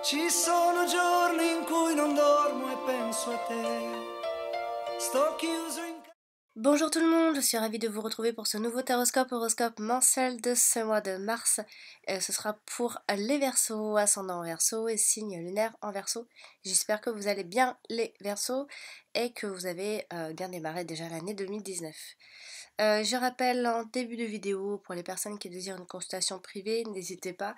Ci sono giorni in cui non dormo e penso a te. Sto chiuso in casa. Bonjour tout le monde, je suis ravie de vous retrouver pour ce nouveau horoscope mensuel de ce mois de mars. Ce sera pour les Verseaux, ascendant en Verseau et signe lunaire en Verseau. J'espère que vous allez bien les Verseaux et que vous avez bien démarré déjà l'année 2019. Je rappelle en début de vidéo, pour les personnes qui désirent une consultation privée, n'hésitez pas.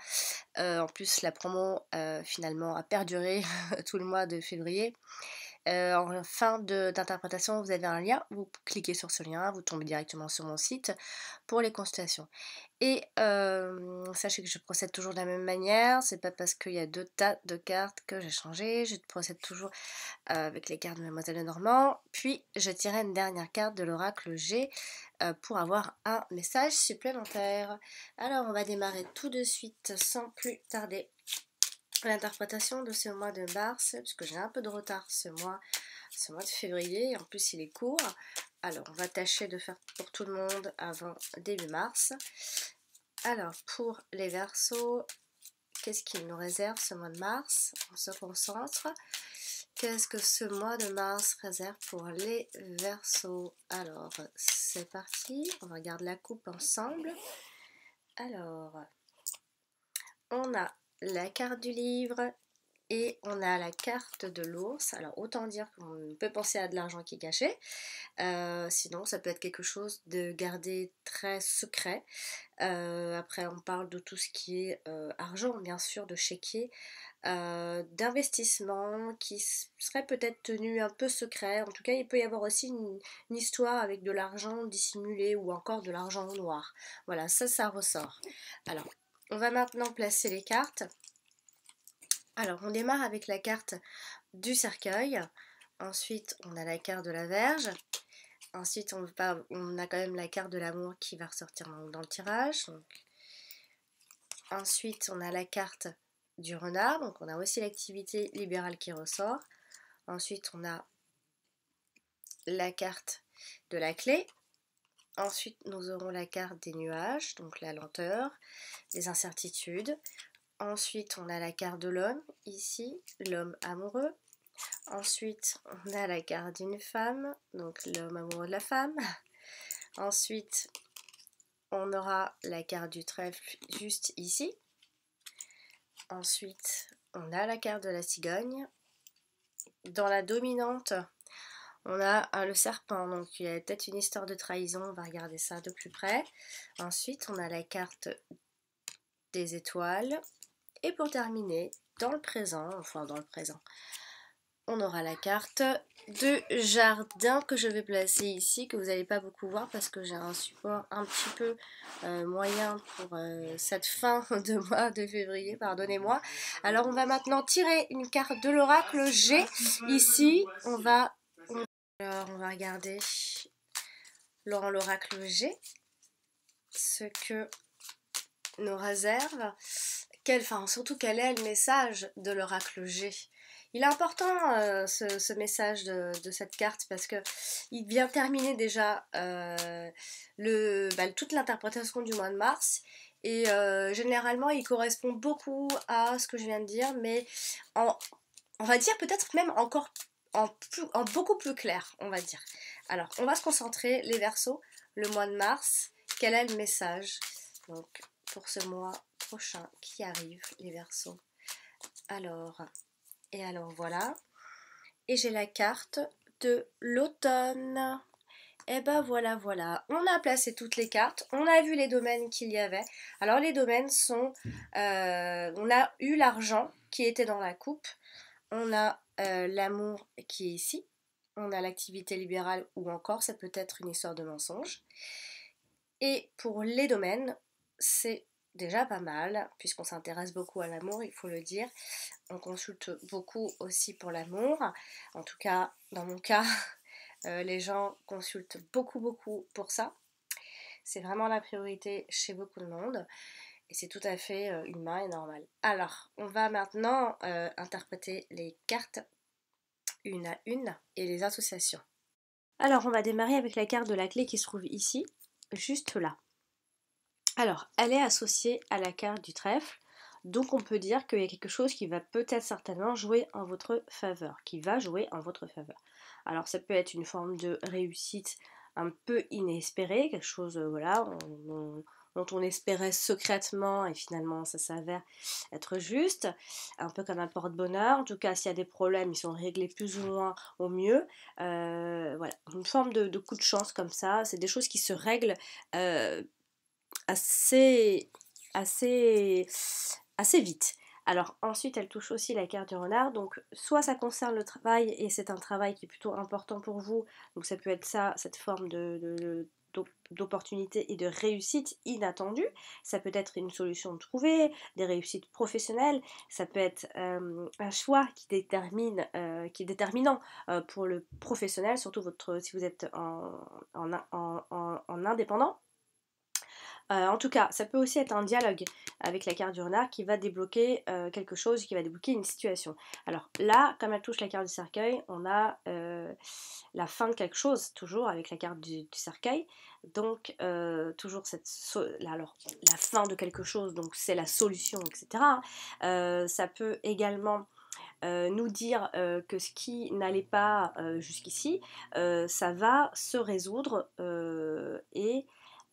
En plus, la promo finalement a perduré tout le mois de février. En fin d'interprétation, vous avez un lien, vous cliquez sur ce lien, vous tombez directement sur mon site pour les consultations. Et sachez que je procède toujours de la même manière, c'est pas parce qu'il y a deux tas de cartes que j'ai changé, je procède toujours avec les cartes de Mademoiselle Lenormand, puis je tirerai une dernière carte de l'oracle G pour avoir un message supplémentaire. Alors on va démarrer tout de suite sans plus tarder l'interprétation de ce mois de mars, puisque j'ai un peu de retard ce mois de février, en plus il est court. Alors on va tâcher de faire pour tout le monde avant début mars. Alors pour les Verseaux, qu'est-ce qu'il nous réserve ce mois de mars? On se concentre. Qu'est-ce que ce mois de mars réserve pour les Verseaux? Alors c'est parti, on regarde la coupe ensemble. Alors on a la carte du livre et on a la carte de l'ours. Alors autant dire qu'on peut penser à de l'argent qui est caché, sinon ça peut être quelque chose de gardé très secret. Après on parle de tout ce qui est argent, bien sûr, de chéquier, d'investissement qui serait peut-être tenu un peu secret. En tout cas il peut y avoir aussi une histoire avec de l'argent dissimulé ou encore de l'argent noir. Voilà, ça ressort. Alors on va maintenant placer les cartes. Alors on démarre avec la carte du cercueil, ensuite on a la carte de la Vierge, ensuite on a quand même la carte de l'amour qui va ressortir dans le tirage. Donc. Ensuite on a la carte du renard, donc on a aussi l'activité libérale qui ressort. Ensuite on a la carte de la clé. Ensuite nous aurons la carte des nuages, donc la lenteur, les incertitudes. Ensuite on a la carte de l'homme, ici, l'homme amoureux. Ensuite, on a la carte d'une femme, donc l'homme amoureux de la femme. Ensuite, on aura la carte du trèfle juste ici. Ensuite, on a la carte de la cigogne. Dans la dominante, on a le serpent, donc il y a peut-être une histoire de trahison, on va regarder ça de plus près. Ensuite, on a la carte des étoiles. Et pour terminer, dans le présent, on aura la carte de jardin que je vais placer ici, que vous n'allez pas beaucoup voir parce que j'ai un support un petit peu moyen pour cette fin de mois de février, pardonnez-moi. Alors on va maintenant tirer une carte de l'oracle G. Ici, on va regarder dans l'oracle G ce que nous réserve, surtout quel est le message de l'oracle G. Il est important ce message de cette carte parce que il vient terminer déjà toute l'interprétation du mois de mars et généralement il correspond beaucoup à ce que je viens de dire, mais on va dire peut-être même encore en beaucoup plus clair, on va dire. Alors on va se concentrer les Verseaux, le mois de mars, quel est le message donc pour ce mois prochain qui arrive les Verseaux. Alors voilà, et j'ai la carte de l'automne. Et ben voilà, on a placé toutes les cartes, on a vu les domaines qu'il y avait. Alors les domaines sont, on a eu l'argent qui était dans la coupe, on a l'amour qui est ici, on a l'activité libérale ou encore ça peut être une histoire de mensonge. Et pour les domaines, c'est déjà pas mal, puisqu'on s'intéresse beaucoup à l'amour, il faut le dire. On consulte beaucoup aussi pour l'amour. En tout cas, dans mon cas, les gens consultent beaucoup pour ça. C'est vraiment la priorité chez beaucoup de monde. Et c'est tout à fait humain et normal. Alors, on va maintenant interpréter les cartes une à une et les associations. Alors, on va démarrer avec la carte de la clé qui se trouve ici, juste là. Alors, elle est associée à la carte du trèfle. Donc on peut dire qu'il y a quelque chose qui va peut-être certainement jouer en votre faveur, qui va jouer en votre faveur. Alors ça peut être une forme de réussite un peu inespérée, quelque chose voilà, dont on espérait secrètement et finalement ça s'avère être juste, un peu comme un porte-bonheur. En tout cas, s'il y a des problèmes, ils sont réglés plus ou moins au mieux. Voilà, une forme de coup de chance comme ça, c'est des choses qui se règlent assez, assez, assez vite. Alors ensuite, elle touche aussi la carte du renard, donc soit ça concerne le travail et c'est un travail qui est plutôt important pour vous, donc ça peut être ça, cette forme d'opportunité et de réussite inattendue. Ça peut être une solution trouvée, des réussites professionnelles, ça peut être un choix qui est déterminant pour le professionnel, surtout si vous êtes en indépendant. En tout cas, ça peut aussi être un dialogue avec la carte du renard qui va débloquer quelque chose, qui va débloquer une situation. Alors là, comme elle touche la carte du cercueil, on a la fin de quelque chose, toujours avec la carte du cercueil. Donc, toujours alors, la fin de quelque chose, donc c'est la solution, etc. Ça peut également nous dire que ce qui n'allait pas jusqu'ici, ça va se résoudre et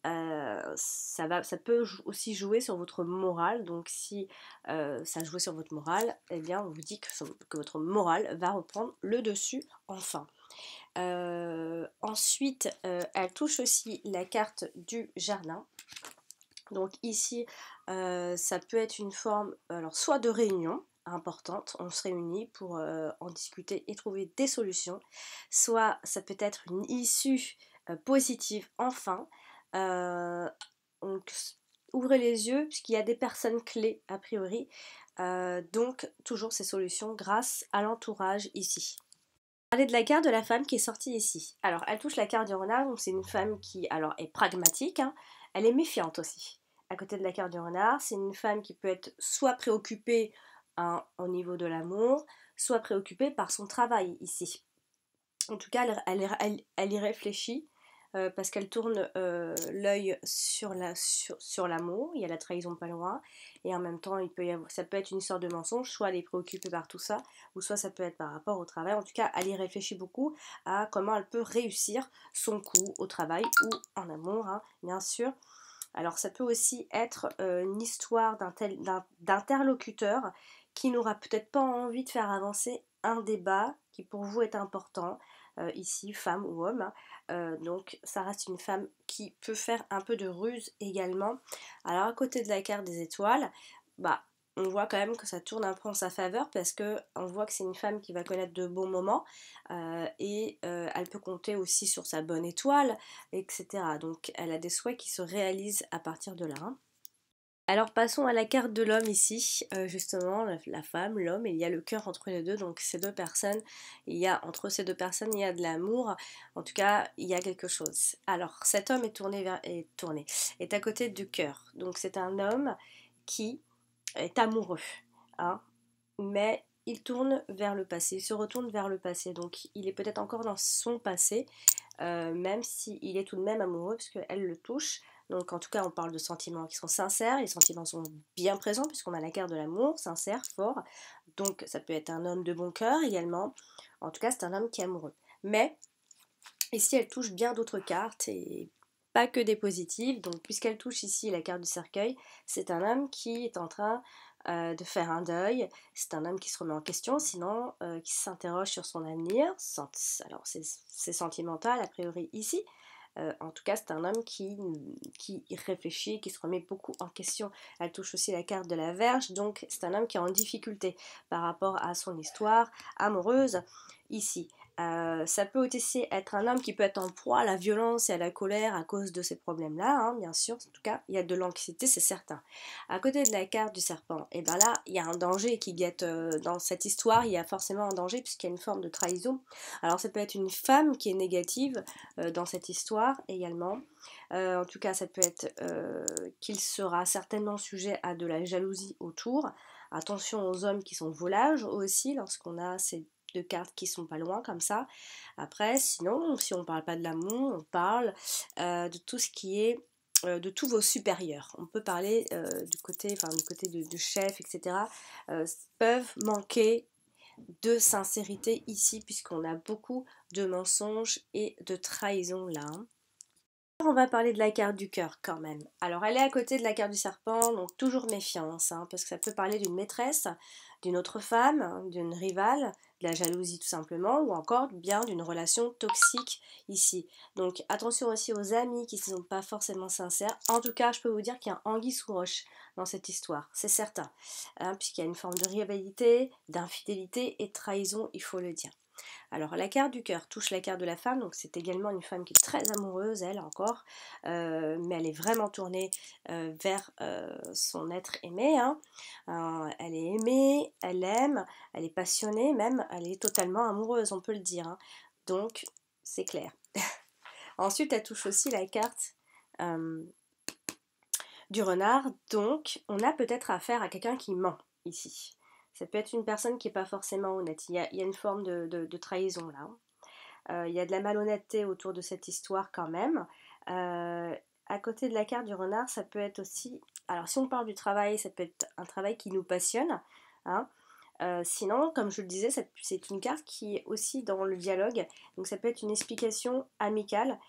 ça peut aussi jouer sur votre morale. Donc si ça jouait sur votre morale, eh bien on vous dit que votre morale va reprendre le dessus enfin. Ensuite, elle touche aussi la carte du jardin. Donc ici, ça peut être une forme, alors soit de réunion importante, on se réunit pour en discuter et trouver des solutions, soit ça peut être une issue positive enfin. Donc ouvrez les yeux puisqu'il y a des personnes clés a priori, donc toujours ces solutions grâce à l'entourage ici. Parler de la carte de la femme qui est sortie ici. Alors, elle touche la carte du renard, donc c'est une femme qui alors est pragmatique, hein, elle est méfiante aussi. À côté de la carte du renard, c'est une femme qui peut être soit préoccupée hein, au niveau de l'amour, soit préoccupée par son travail ici. En tout cas, elle y réfléchit parce qu'elle tourne l'œil sur l'amour, il y a la trahison pas loin, et en même temps, ça peut être une sorte de mensonge, soit elle est préoccupée par tout ça, ou soit ça peut être par rapport au travail. En tout cas, elle y réfléchit beaucoup à comment elle peut réussir son coup au travail ou en amour, hein, bien sûr. Alors ça peut aussi être une histoire d'interlocuteur qui n'aura peut-être pas envie de faire avancer un débat qui pour vous est important, ici femme ou homme, hein. Donc ça reste une femme qui peut faire un peu de ruse également. Alors à côté de la carte des étoiles, bah on voit quand même que ça tourne un peu en sa faveur parce que on voit que c'est une femme qui va connaître de bons moments et elle peut compter aussi sur sa bonne étoile, etc. Donc elle a des souhaits qui se réalisent à partir de là, hein. Alors passons à la carte de l'homme ici, justement, la femme, l'homme, et il y a le cœur entre les deux, donc ces deux personnes, entre ces deux personnes, il y a de l'amour, en tout cas, il y a quelque chose. Alors cet homme est à côté du cœur, donc c'est un homme qui est amoureux, hein, mais il tourne vers le passé, il se retourne vers le passé, donc il est peut-être encore dans son passé, même s'il est tout de même amoureux, parce qu'elle le touche. Donc en tout cas, on parle de sentiments qui sont sincères, les sentiments sont bien présents, puisqu'on a la carte de l'amour, sincère, fort, donc ça peut être un homme de bon cœur également, en tout cas c'est un homme qui est amoureux. Mais ici, elle touche bien d'autres cartes, et pas que des positives, donc puisqu'elle touche ici la carte du cercueil, c'est un homme qui est en train de faire un deuil, c'est un homme qui se remet en question, sinon qui s'interroge sur son avenir, alors c'est sentimental a priori ici, en tout cas c'est un homme qui réfléchit, qui se remet beaucoup en question. Elle touche aussi la carte de la Vierge, donc c'est un homme qui est en difficulté par rapport à son histoire amoureuse ici. Ça peut aussi être un homme qui peut être en proie à la violence et à la colère à cause de ces problèmes-là, hein, bien sûr. En tout cas, il y a de l'anxiété, c'est certain. À côté de la carte du serpent, et ben là, il y a un danger qui guette dans cette histoire. Il y a forcément un danger puisqu'il y a une forme de trahison. Alors, ça peut être une femme qui est négative dans cette histoire également. En tout cas, ça peut être qu'il sera certainement sujet à de la jalousie autour. Attention aux hommes qui sont de volage aussi lorsqu'on a ces deux cartes qui sont pas loin comme ça. Après, sinon, si on parle pas de l'amour, on parle de tout ce qui est de tous vos supérieurs. On peut parler du côté de chef, etc. Peuvent manquer de sincérité ici, puisqu'on a beaucoup de mensonges et de trahison là. On va parler de la carte du cœur quand même. Alors elle est à côté de la carte du serpent, donc toujours méfiance, hein, parce que ça peut parler d'une maîtresse, d'une autre femme, hein, d'une rivale, de la jalousie tout simplement, ou encore bien d'une relation toxique ici. Donc attention aussi aux amis qui ne sont pas forcément sincères. En tout cas, je peux vous dire qu'il y a un anguille sous roche dans cette histoire, c'est certain, hein, puisqu'il y a une forme de rivalité, d'infidélité et de trahison, il faut le dire. Alors la carte du cœur touche la carte de la femme, donc c'est également une femme qui est très amoureuse, elle encore, mais elle est vraiment tournée vers son être aimé, hein. Elle est aimée, elle aime, elle est passionnée même, elle est totalement amoureuse, on peut le dire, hein. Donc c'est clair. Ensuite elle touche aussi la carte euh, du renard, donc on a peut-être affaire à quelqu'un qui ment ici. Ça peut être une personne qui n'est pas forcément honnête. Il y a une forme de trahison là. Il y a de la malhonnêteté autour de cette histoire quand même. À côté de la carte du renard, ça peut être aussi... Alors si on parle du travail, ça peut être un travail qui nous passionne, hein. Sinon, comme je le disais, c'est une carte qui est aussi dans le dialogue. Donc ça peut être une explication amicale.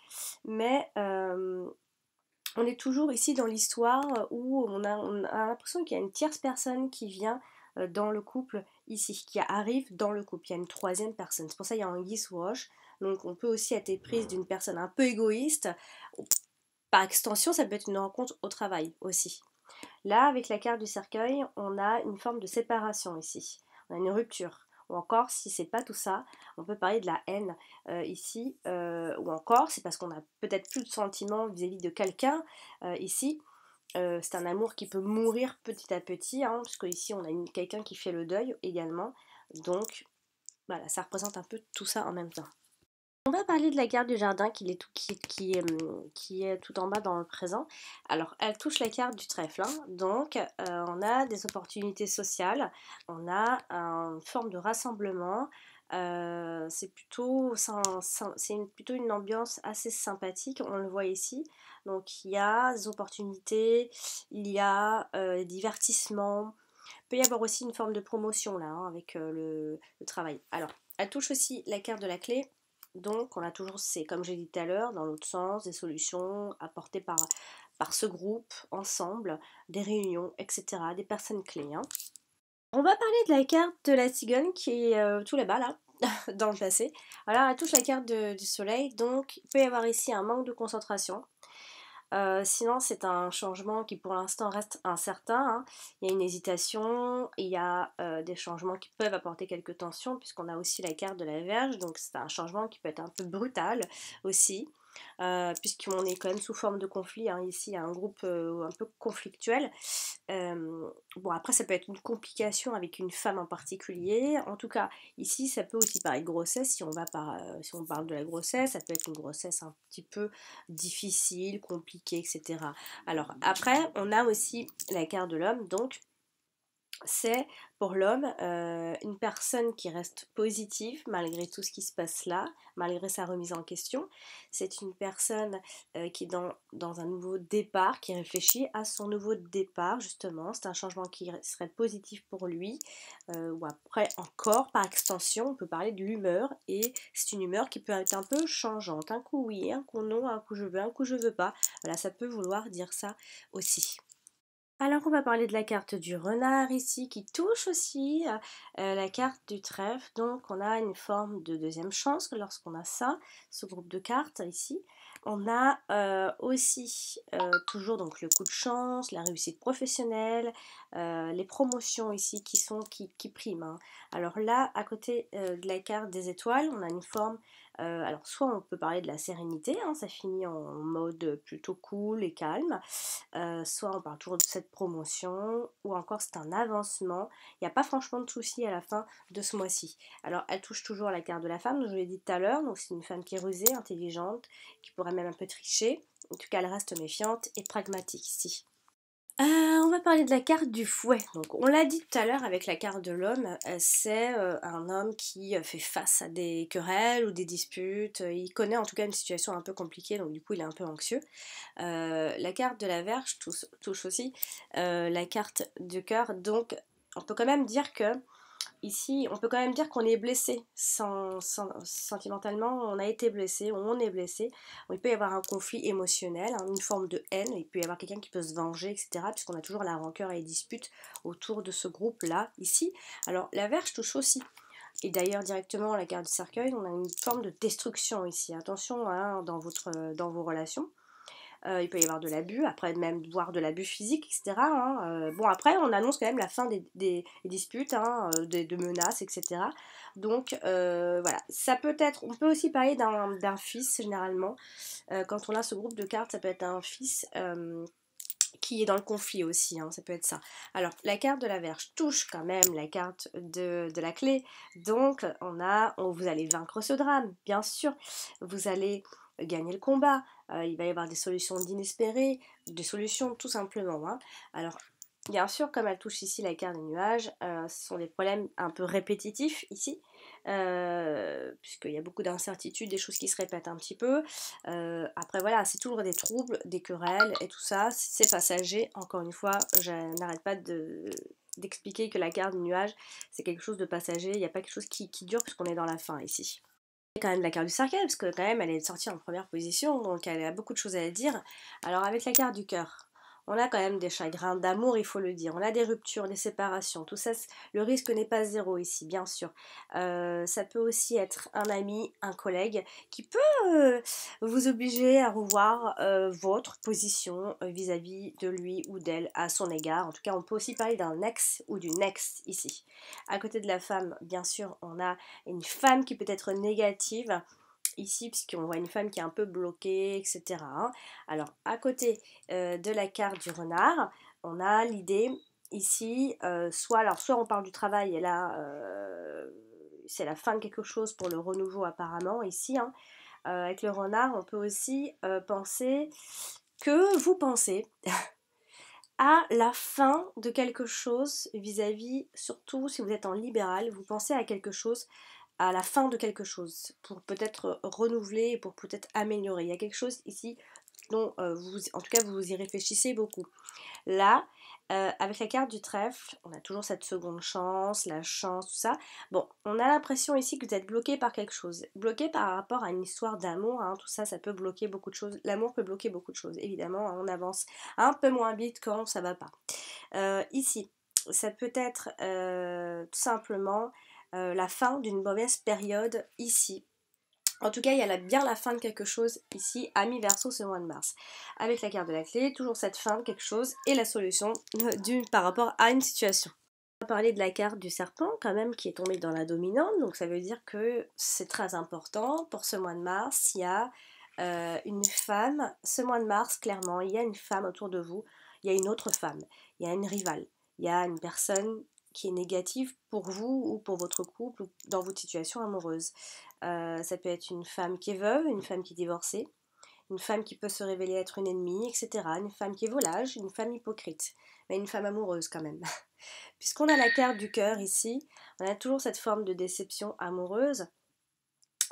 Mais on est toujours ici dans l'histoire où on a l'impression qu'il y a une tierce personne qui vient dans le couple ici, qui arrive dans le couple. Il y a une troisième personne. C'est pour ça qu'il y a un anguille sous roche. Donc on peut aussi être prise d'une personne un peu égoïste. Par extension, ça peut être une rencontre au travail aussi. Là, avec la carte du cercueil, on a une forme de séparation ici. On a une rupture. Ou encore, si c'est pas tout ça, on peut parler de la haine ici. Ou encore, c'est parce qu'on a peut-être plus de sentiments vis-à-vis de quelqu'un ici. C'est un amour qui peut mourir petit à petit, hein, parce qu'ici on a quelqu'un qui fait le deuil également. Donc voilà, ça représente un peu tout ça en même temps. On va parler de la carte du jardin qui est tout en bas dans le présent. Alors, elle touche la carte du trèfle, hein. Donc on a des opportunités sociales, on a une forme de rassemblement. Plutôt une ambiance assez sympathique, on le voit ici. Donc il y a des opportunités, il y a des divertissements. Il peut y avoir aussi une forme de promotion là, hein, avec le travail. Alors, elle touche aussi la carte de la clé. Donc, on a toujours, comme j'ai dit tout à l'heure, dans l'autre sens, des solutions apportées par ce groupe, ensemble, des réunions, etc., des personnes clés, hein. On va parler de la carte de la cigogne qui est tout là-bas, là, dans le passé. Alors, elle touche la carte du soleil, donc il peut y avoir ici un manque de concentration. Sinon, c'est un changement qui pour l'instant reste incertain, hein. Il y a une hésitation, il y a des changements qui peuvent apporter quelques tensions, puisqu'on a aussi la carte de la Vierge, donc c'est un changement qui peut être un peu brutal aussi, puisqu'on est quand même sous forme de conflit, hein. Ici, il y a un groupe un peu conflictuel. Bon, après, ça peut être une complication avec une femme en particulier. En tout cas, ici, ça peut aussi parler de grossesse. Si on parle de la grossesse, ça peut être une grossesse un petit peu difficile, compliquée, etc. Alors, après, on a aussi la carte de l'homme. Donc, c'est pour l'homme une personne qui reste positive malgré tout ce qui se passe là, malgré sa remise en question. C'est une personne qui est dans un nouveau départ, qui réfléchit à son nouveau départ justement. C'est un changement qui serait positif pour lui. Ou après encore, par extension, on peut parler de l'humeur, et c'est une humeur qui peut être un peu changeante. Un coup oui, un coup non, un coup je veux, un coup je veux pas. Voilà, ça peut vouloir dire ça aussi. Alors on va parler de la carte du renard ici qui touche aussi la carte du trèfle. Donc on a une forme de deuxième chance lorsqu'on a ça, ce groupe de cartes ici. On a aussi toujours donc le coup de chance, la réussite professionnelle, les promotions ici qui priment, hein. Alors là, à côté de la carte des étoiles, on a une forme, alors soit on peut parler de la sérénité, hein, ça finit en mode plutôt cool et calme. Soit on parle toujours de cette promotion, ou encore c'est un avancement. Il n'y a pas franchement de soucis à la fin de ce mois-ci. Alors elle touche toujours la carte de la femme, je l'ai dit tout à l'heure, donc c'est une femme qui est rusée, intelligente, qui pourrait même un peu tricher. En tout cas elle reste méfiante et pragmatique ici. On va parler de la carte du fouet. Donc, on l'a dit tout à l'heure avec la carte de l'homme, c'est un homme qui fait face à des querelles ou des disputes. Il connaît en tout cas une situation un peu compliquée, donc du coup il est un peu anxieux. La carte de la Vierge touche aussi la carte du cœur, donc on peut quand même dire que ici, on peut quand même dire qu'on est blessé. Sentimentalement, on a été blessé, on est blessé. Il peut y avoir un conflit émotionnel, hein, une forme de haine, il peut y avoir quelqu'un qui peut se venger, etc. Puisqu'on a toujours la rancœur et les disputes autour de ce groupe-là, ici. Alors, la Vierge touche aussi. Et d'ailleurs, directement, la carte du cercueil, on a une forme de destruction ici. Attention hein, dans vos relations. Il peut y avoir de l'abus, après même voire de l'abus physique, etc. Hein. Bon, après, on annonce quand même la fin des disputes, hein, de menaces, etc. Donc, voilà. Ça peut être, on peut aussi parler d'un fils, généralement. Quand on a ce groupe de cartes, ça peut être un fils qui est dans le conflit aussi, hein, ça peut être ça. Alors, la carte de la Vierge touche quand même la carte de la clé. Donc, vous allez vaincre ce drame, bien sûr. Vous allez gagner le combat. Il va y avoir des solutions d'inespérées, des solutions tout simplement. Hein. Alors, bien sûr, comme elle touche ici la carte des nuages, ce sont des problèmes un peu répétitifs ici, puisqu'il y a beaucoup d'incertitudes, des choses qui se répètent un petit peu. Après voilà, c'est toujours des troubles, des querelles et tout ça, c'est passager. Encore une fois, je n'arrête pas d'expliquer que la carte du nuage, c'est quelque chose de passager, il n'y a pas quelque chose qui dure puisqu'on est dans la fin ici. Il y a quand même la carte du cercueil, parce que quand même elle est sortie en première position, donc elle a beaucoup de choses à dire. Alors avec la carte du cœur, on a quand même des chagrins d'amour, il faut le dire. On a des ruptures, des séparations. Tout ça, le risque n'est pas zéro ici, bien sûr. Ça peut aussi être un ami, un collègue qui peut vous obliger à revoir votre position vis-à-vis de lui ou d'elle à son égard. En tout cas, on peut aussi parler d'un ex ou d'une ex ici. À côté de la femme, bien sûr, on a une femme qui peut être négative ici, puisqu'on voit une femme qui est un peu bloquée, etc. Hein. Alors, à côté de la carte du renard, on a l'idée ici, soit on parle du travail, et là, c'est la fin de quelque chose pour le renouveau apparemment, ici. Hein. Avec le renard, on peut aussi penser que vous pensez à la fin de quelque chose vis-à-vis, surtout si vous êtes en libéral, vous pensez à quelque chose, à la fin de quelque chose, pour peut-être renouveler, pour peut-être améliorer. Il y a quelque chose ici dont en tout cas vous y réfléchissez beaucoup. Là, avec la carte du trèfle, on a toujours cette seconde chance, la chance, tout ça. Bon, on a l'impression ici que vous êtes bloqué par quelque chose. Bloqué par rapport à une histoire d'amour, hein, tout ça, ça peut bloquer beaucoup de choses. L'amour peut bloquer beaucoup de choses, évidemment, hein, on avance un peu moins vite quand ça va pas. Ici, ça peut être tout simplement la fin d'une mauvaise période ici. En tout cas, il y a bien la fin de quelque chose ici, ami Verseau ce mois de mars. Avec la carte de la clé, toujours cette fin de quelque chose et la solution par rapport à une situation. On va parler de la carte du serpent quand même qui est tombée dans la dominante, donc ça veut dire que c'est très important pour ce mois de mars. Il y a une femme, ce mois de mars, clairement, il y a une femme autour de vous, il y a une autre femme, il y a une rivale, il y a une personne qui est négative pour vous ou pour votre couple ou dans votre situation amoureuse. Ça peut être une femme qui est veuve, une femme qui est divorcée, une femme qui peut se révéler être une ennemie, etc. Une femme qui est volage, une femme hypocrite, mais une femme amoureuse quand même. Puisqu'on a la carte du cœur ici, on a toujours cette forme de déception amoureuse.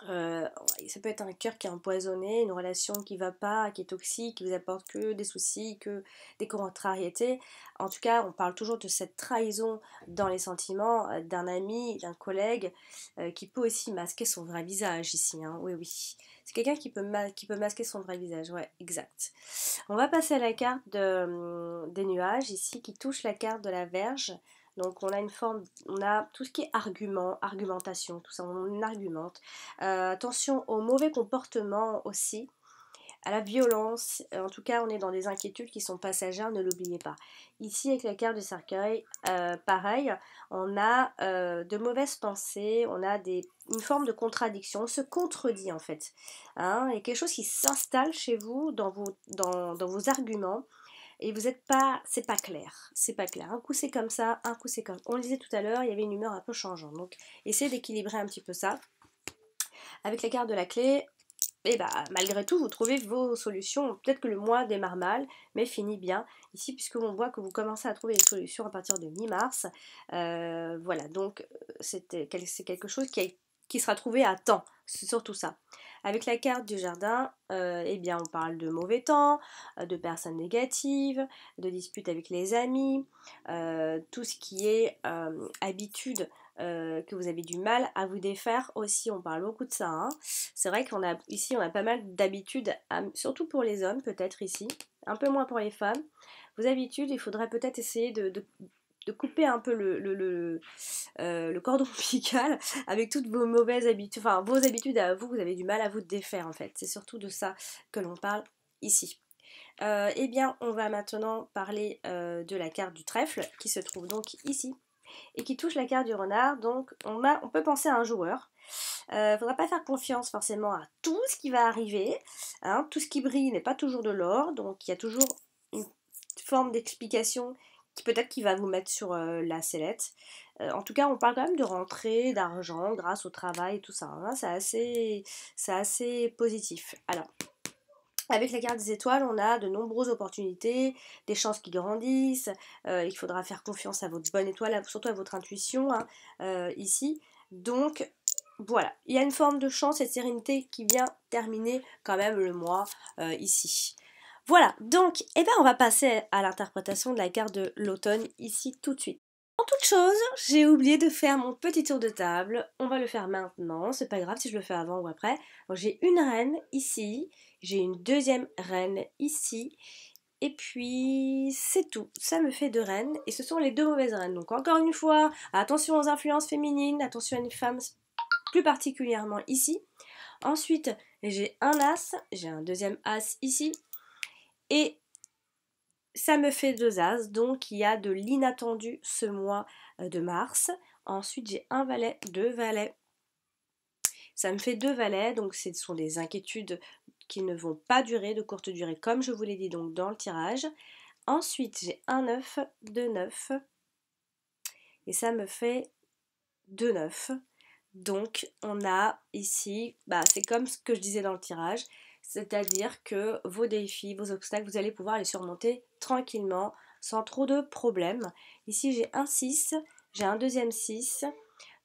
Ça peut être un cœur qui est empoisonné, une relation qui va pas, qui est toxique, qui vous apporte que des soucis, que des contrariétés. En tout cas, on parle toujours de cette trahison dans les sentiments d'un ami, d'un collègue, qui peut aussi masquer son vrai visage ici. Hein. Oui, oui. C'est quelqu'un qui peut masquer son vrai visage, ouais, exact. On va passer à la carte des nuages ici, qui touche la carte de la Vierge. Donc on a tout ce qui est argument, argumentation, tout ça, on argumente. Attention au mauvais comportement aussi, à la violence. En tout cas, on est dans des inquiétudes qui sont passagères, ne l'oubliez pas. Ici, avec la carte du cercueil, pareil, on a de mauvaises pensées, on a une forme de contradiction, on se contredit en fait. Hein, il y a quelque chose qui s'installe chez vous dans vos arguments. Et vous êtes pas, c'est pas clair, c'est pas clair. Un coup c'est comme ça, un coup c'est comme. On le disait tout à l'heure, il y avait une humeur un peu changeante. Donc essayez d'équilibrer un petit peu ça. Avec la carte de la clé, et bah, malgré tout, vous trouvez vos solutions. Peut-être que le mois démarre mal, mais finit bien ici, puisque on voit que vous commencez à trouver les solutions à partir de mi-mars. Voilà, donc c'est quelque chose qui sera trouvé à temps, c'est surtout ça. Avec la carte du jardin, eh bien, on parle de mauvais temps, de personnes négatives, de disputes avec les amis, tout ce qui est habitude que vous avez du mal à vous défaire aussi, on parle beaucoup de ça, hein. C'est vrai qu'on a ici on a pas mal d'habitudes, surtout pour les hommes peut-être ici, un peu moins pour les femmes. Vos habitudes, il faudrait peut-être essayer de couper un peu le cordon ombilical avec toutes vos mauvaises habitudes, enfin vos habitudes à vous, vous avez du mal à vous défaire en fait. C'est surtout de ça que l'on parle ici. Eh bien, on va maintenant parler de la carte du trèfle qui se trouve donc ici et qui touche la carte du renard. Donc on peut penser à un joueur. Il ne faudra pas faire confiance forcément à tout ce qui va arriver, hein. Tout ce qui brille n'est pas toujours de l'or, donc il y a toujours une forme d'explication qui peut-être qui va vous mettre sur la sellette. En tout cas, on parle quand même de rentrée d'argent grâce au travail et tout ça, hein. C'est assez positif. Alors, avec la carte des étoiles, on a de nombreuses opportunités, des chances qui grandissent, il faudra faire confiance à votre bonne étoile, surtout à votre intuition, hein, ici. Donc voilà, il y a une forme de chance et de sérénité qui vient terminer quand même le mois ici. Voilà, donc eh ben, on va passer à l'interprétation de la carte de l'automne ici tout de suite. En toute chose, j'ai oublié de faire mon petit tour de table. On va le faire maintenant, c'est pas grave si je le fais avant ou après. J'ai une reine ici, j'ai une deuxième reine ici, et puis c'est tout. Ça me fait deux reines, et ce sont les deux mauvaises reines. Donc encore une fois, attention aux influences féminines, attention à une femme plus particulièrement ici. Ensuite, j'ai un as, j'ai un deuxième as ici, et ça me fait deux as, donc il y a de l'inattendu ce mois de mars. Ensuite, j'ai un valet, deux valets. Ça me fait deux valets, donc ce sont des inquiétudes qui ne vont pas durer, de courte durée, comme je vous l'ai dit donc dans le tirage. Ensuite, j'ai un 9, deux 9, et ça me fait deux 9. Donc, on a ici, c'est comme ce que je disais dans le tirage, c'est-à-dire que vos défis, vos obstacles, vous allez pouvoir les surmonter tranquillement, sans trop de problèmes. Ici, j'ai un 6, j'ai un deuxième 6,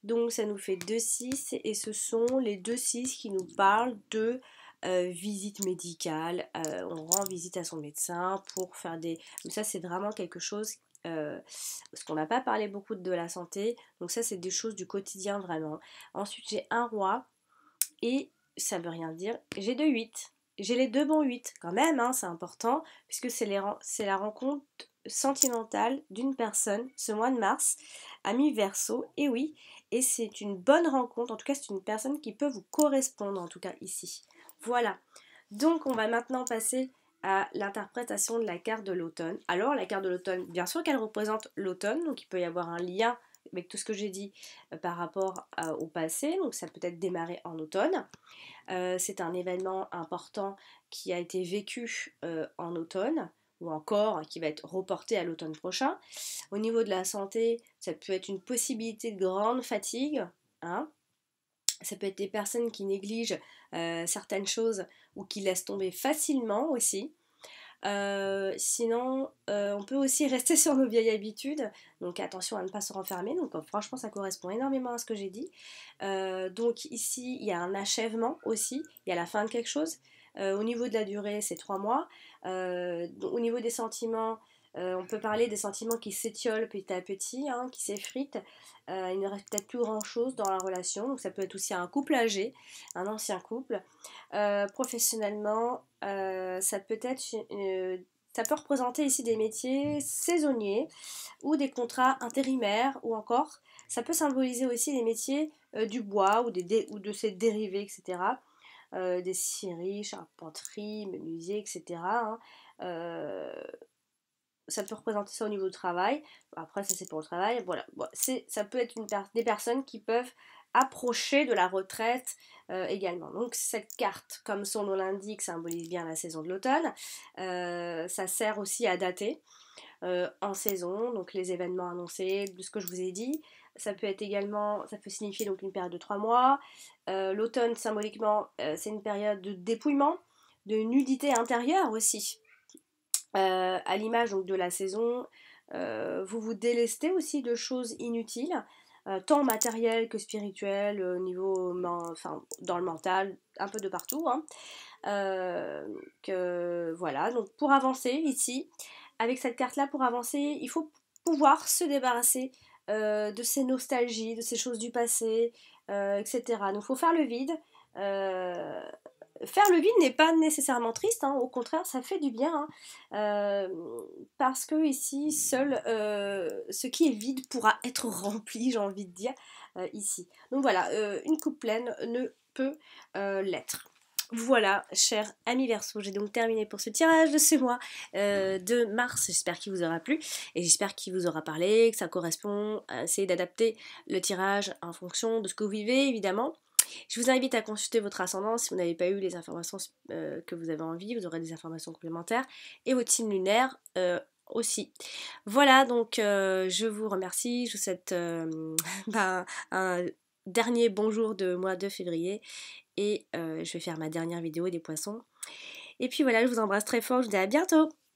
donc ça nous fait 2 6, et ce sont les deux 6 qui nous parlent de visite médicale. On rend visite à son médecin pour faire des... Mais ça, c'est vraiment quelque chose... parce qu'on n'a pas parlé beaucoup de la santé, donc ça c'est des choses du quotidien vraiment. Ensuite j'ai un roi, et ça veut rien dire, j'ai deux 8. J'ai les deux bons 8 quand même, hein, c'est important, puisque c'est la rencontre sentimentale d'une personne ce mois de mars, ami Verseau, et oui, et c'est une bonne rencontre, en tout cas c'est une personne qui peut vous correspondre, en tout cas ici. Voilà, donc on va maintenant passer à l'interprétation de la carte de l'automne. Alors la carte de l'automne, bien sûr qu'elle représente l'automne, donc il peut y avoir un lien avec tout ce que j'ai dit par rapport au passé, donc ça peut être démarré en automne. C'est un événement important qui a été vécu en automne, ou encore qui va être reporté à l'automne prochain. Au niveau de la santé, ça peut être une possibilité de grande fatigue, hein. Ça peut être des personnes qui négligent certaines choses ou qui laissent tomber facilement aussi. Sinon, on peut aussi rester sur nos vieilles habitudes, donc attention à ne pas se renfermer, donc franchement ça correspond énormément à ce que j'ai dit. Donc ici, il y a un achèvement aussi, il y a la fin de quelque chose. Au niveau de la durée, c'est 3 mois. Au niveau des sentiments, on peut parler des sentiments qui s'étiolent petit à petit, hein, qui s'effritent. Il ne reste peut-être plus grand chose dans la relation, donc ça peut être aussi un couple âgé, un ancien couple. Professionnellement, ça peut être ça peut représenter ici des métiers saisonniers ou des contrats intérimaires, ou encore ça peut symboliser aussi les métiers du bois ou ou de ses dérivés, etc. Des scieries, charpenterie, menuisier, etc., hein. Ça peut représenter ça au niveau du travail. Après, ça c'est pour le travail. Voilà, bon, ça peut être des personnes qui peuvent approcher de la retraite également. Donc cette carte, comme son nom l'indique, symbolise bien la saison de l'automne. Ça sert aussi à dater. en saison, donc les événements annoncés, de ce que je vous ai dit. Ça peut être également, ça peut signifier donc une période de 3 mois. L'automne, symboliquement, c'est une période de dépouillement, de nudité intérieure aussi. À l'image donc de la saison, vous vous délestez aussi de choses inutiles, tant matérielles que spirituelles, au niveau, enfin, dans le mental, un peu de partout, hein. Que voilà, donc pour avancer ici, avec cette carte-là, pour avancer, il faut pouvoir se débarrasser de ces nostalgies, de ces choses du passé, etc. Donc il faut faire le vide. Euh, Faire le vide n'est pas nécessairement triste, hein, au contraire, ça fait du bien, hein, parce que ici, seul ce qui est vide pourra être rempli, j'ai envie de dire, ici. Donc voilà, une coupe pleine ne peut l'être. Voilà, chers amis Verseau, j'ai donc terminé pour ce tirage de ce mois de mars. J'espère qu'il vous aura plu et j'espère qu'il vous aura parlé, que ça correspond à essayer d'adapter le tirage en fonction de ce que vous vivez, évidemment. Je vous invite à consulter votre ascendant si vous n'avez pas eu les informations que vous avez envie, vous aurez des informations complémentaires, et votre signe lunaire aussi. Voilà, donc je vous remercie, je vous souhaite un dernier bonjour de mois de février, et je vais faire ma dernière vidéo des poissons. Et puis voilà, je vous embrasse très fort, je vous dis à bientôt.